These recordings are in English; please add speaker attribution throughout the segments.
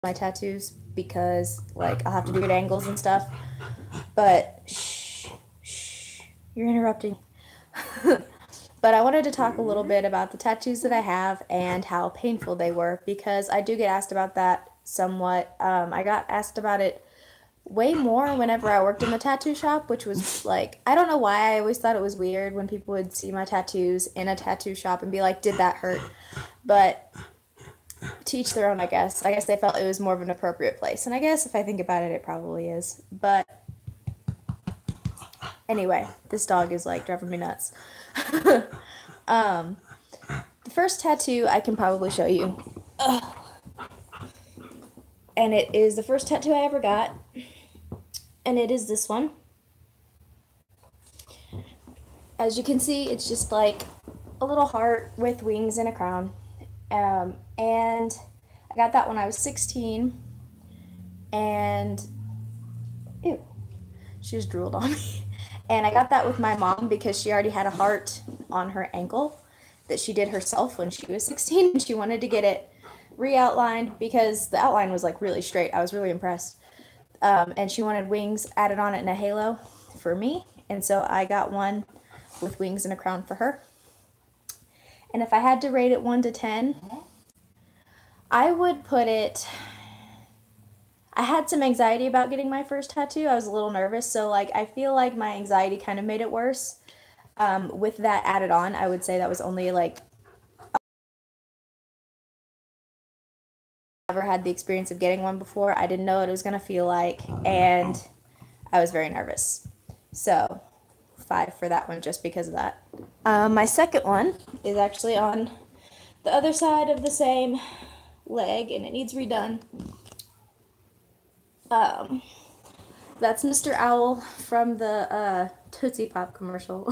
Speaker 1: my tattoos because like I'll have to do good angles and stuff. But shh, you're interrupting. But I wanted to talk a little bit about the tattoos that I have and how painful they were because I do get asked about that somewhat. I got asked about it way more whenever I worked in the tattoo shop, which was like, I don't know why I always thought it was weird when people would see my tattoos in a tattoo shop and be like, did that hurt? But to each their own, I guess. I guess they felt it was more of an appropriate place. And I guess if I think about it, it probably is. But anyway, this dog is like driving me nuts. um, the first tattoo I can probably show you. Ugh. And it is the first tattoo I ever got. And it is this one. As you can see, it's just like a little heart with wings and a crown. And I got that when I was 16. And, ew, she just drooled on me. And I got that with my mom because she already had a heart on her ankle that she did herself when she was 16. And she wanted to get it re-outlined because the outline was like really straight. I was really impressed. And she wanted wings added on it in a halo for me. And so I got one with wings and a crown for her. And if I had to rate it 1 to 10, I would put it... I had some anxiety about getting my first tattoo. I was a little nervous, so like I feel like my anxiety kind of made it worse. With that added on, I would say that was only like I never had the experience of getting one before. I didn't know what it was gonna feel like, and I was very nervous. So 5 for that one just because of that. My second one is actually on the other side of the same leg, and it needs redone. That's Mr. Owl from the Tootsie Pop commercial.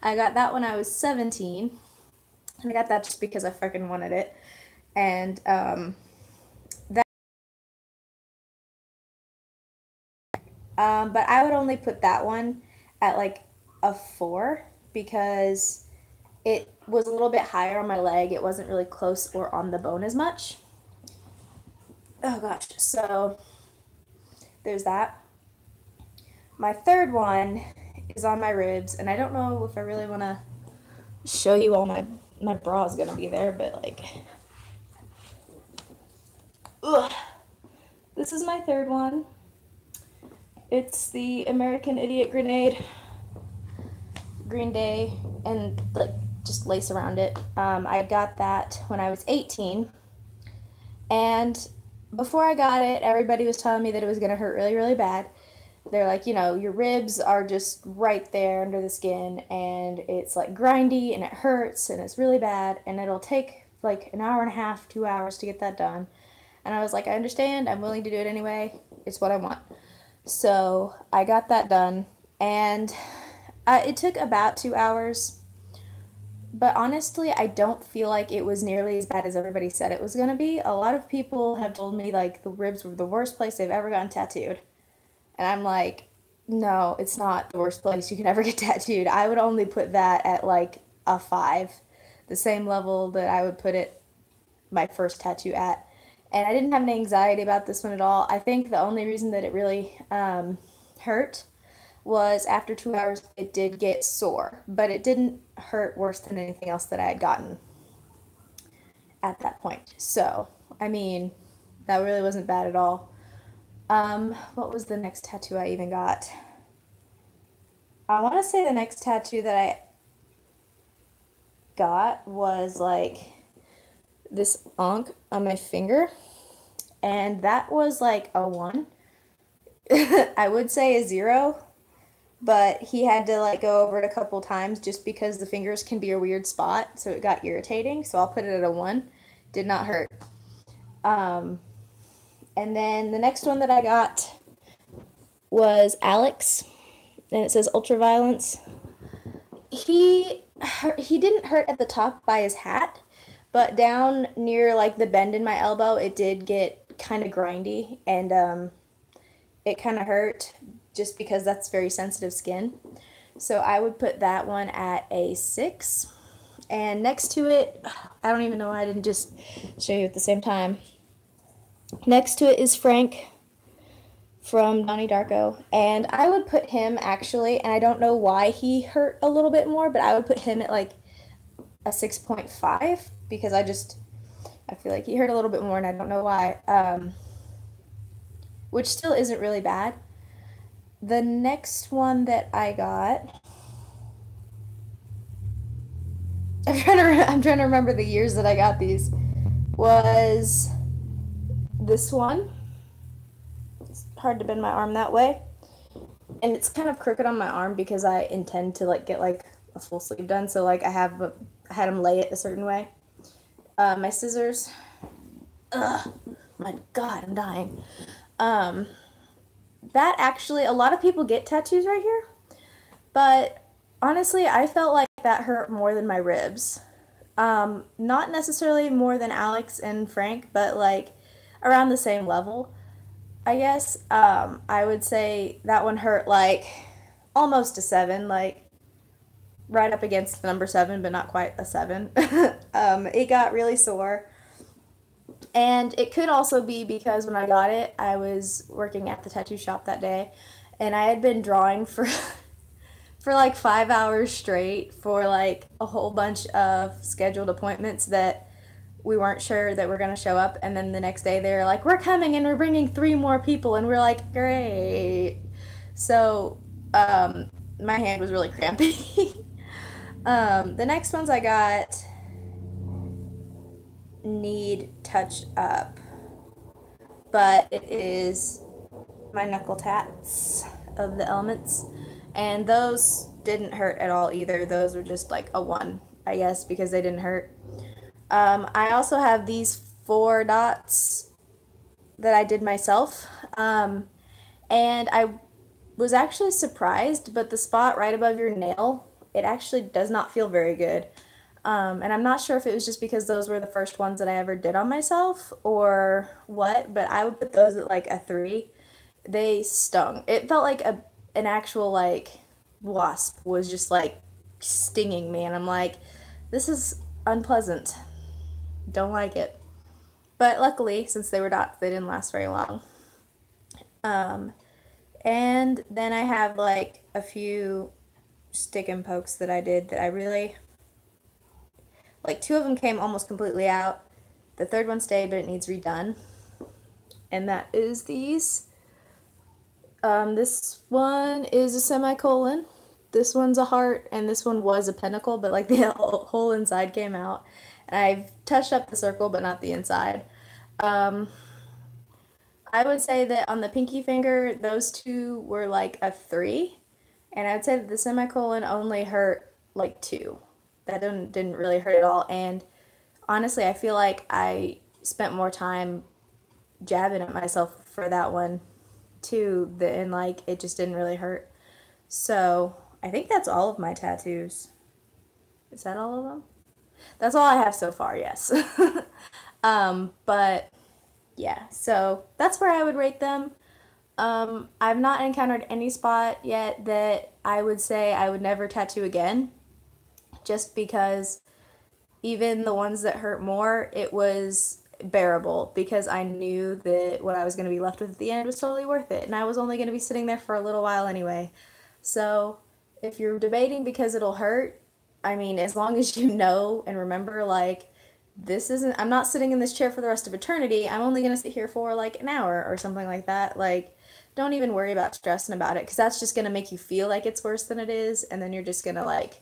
Speaker 1: I got that when I was 17. And I got that just because I freaking wanted it. And but I would only put that one at like a 4 because it was a little bit higher on my leg. It wasn't really close or on the bone as much. Oh gosh, so there's that. My third one is on my ribs, and I don't know if I really want to show you all my bra is going to be there, but like, ugh. This is my third one. It's the American Idiot Grenade, Green Day, and like just lace around it. I got that when I was 18, and before I got it, everybody was telling me that it was going to hurt really, really bad. They're like, you know, your ribs are just right there under the skin, and it's like grindy, and it hurts, and it's really bad, and it'll take like an hour and a half, 2 hours to get that done. And I was like, I understand, I'm willing to do it anyway, it's what I want. So I got that done, and it took about 2 hours, but honestly, I don't feel like it was nearly as bad as everybody said it was going to be. A lot of people have told me like the ribs were the worst place they've ever gotten tattooed. And I'm like, no, it's not the worst place you can ever get tattooed. I would only put that at like a 5, the same level that I would put it my first tattoo at. And I didn't have any anxiety about this one at all. I think the only reason that it really hurt was after 2 hours it did get sore, but it didn't hurt worse than anything else that I had gotten at that point. So, I mean, that really wasn't bad at all. What was the next tattoo I even got? I want to say the next tattoo that I got was like this onk on my finger, and that was like a 1. I would say a 0, but he had to like go over it a couple times just because the fingers can be a weird spot, so it got irritating. So I'll put it at a 1. Did not hurt. And then the next one that I got was Alex, and it says Ultraviolence. He didn't hurt at the top by his hat, but down near like the bend in my elbow, it did get kind of grindy, and it kind of hurt just because that's very sensitive skin. So I would put that one at a 6. And next to it, I don't even know why I didn't just show you at the same time. Next to it is Frank from Donnie Darko, and I would put him actually, and I don't know why he hurt a little bit more, but I would put him at like a 6.5 because I feel like he hurt a little bit more, and I don't know why. Which still isn't really bad. The next one that I got, I'm trying to remember the years that I got these, was this one. It's hard to bend my arm that way. And it's kind of crooked on my arm because I intend to like get like a full sleeve done. So like I had them lay it a certain way. My scissors. Ugh, my God, I'm dying. That actually, a lot of people get tattoos right here, but honestly, I felt like that hurt more than my ribs. Not necessarily more than Alex and Frank, but like around the same level, I guess. I would say that one hurt like almost a 7, like right up against the number 7, but not quite a 7. It got really sore. And it could also be because when I got it, I was working at the tattoo shop that day, and I had been drawing for for like 5 hours straight for like a whole bunch of scheduled appointments that we weren't sure that were going to show up. And then the next day they were like, we're coming and we're bringing 3 more people. And we're like, great. So my hand was really crampy. The next ones I got need touch up, but it is my knuckle tats of the elements, and those didn't hurt at all either. Those were just like a 1, I guess, because they didn't hurt. I also have these 4 dots that I did myself, and I was actually surprised, but the spot right above your nail, it actually does not feel very good. And I'm not sure if it was just because those were the first ones that I ever did on myself or what, but I would put those at like a 3. They stung. It felt like an actual like wasp was just like stinging me, and I'm like, this is unpleasant. Don't like it. But luckily, since they were dots, they didn't last very long. Um, and then I have like a few stick and pokes that I did that I really like. 2 of them came almost completely out. The third one stayed, but it needs redone. And that is these. This one is a semicolon. This one's a heart, and this one was a pentacle, but like the whole inside came out. And I've touched up the circle, but not the inside. Um, I would say that on the pinky finger, those 2 were like a 3. And I'd say that the semicolon only hurt like 2. That didn't really hurt at all. And honestly, I feel like I spent more time jabbing at myself for that one too, and like it just didn't really hurt. So I think that's all of my tattoos. Is that all of them? That's all I have so far, yes. But yeah, so that's where I would rate them. I've not encountered any spot yet that I would say I would never tattoo again, just because even the ones that hurt more, it was bearable because I knew that what I was going to be left with at the end was totally worth it, and I was only going to be sitting there for a little while anyway. So if you're debating because it'll hurt, I mean, as long as you know and remember, like, I'm not sitting in this chair for the rest of eternity. I'm only going to sit here for like an hour or something like that. Like, don't even worry about stressing about it because that's just going to make you feel like it's worse than it is. And then you're just going to like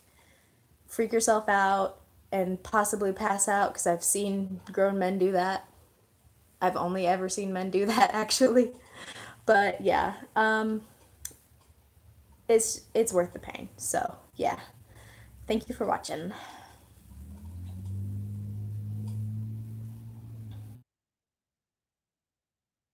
Speaker 1: freak yourself out and possibly pass out because I've seen grown men do that. I've only ever seen men do that actually. But yeah, it's worth the pain. So yeah, thank you for watching.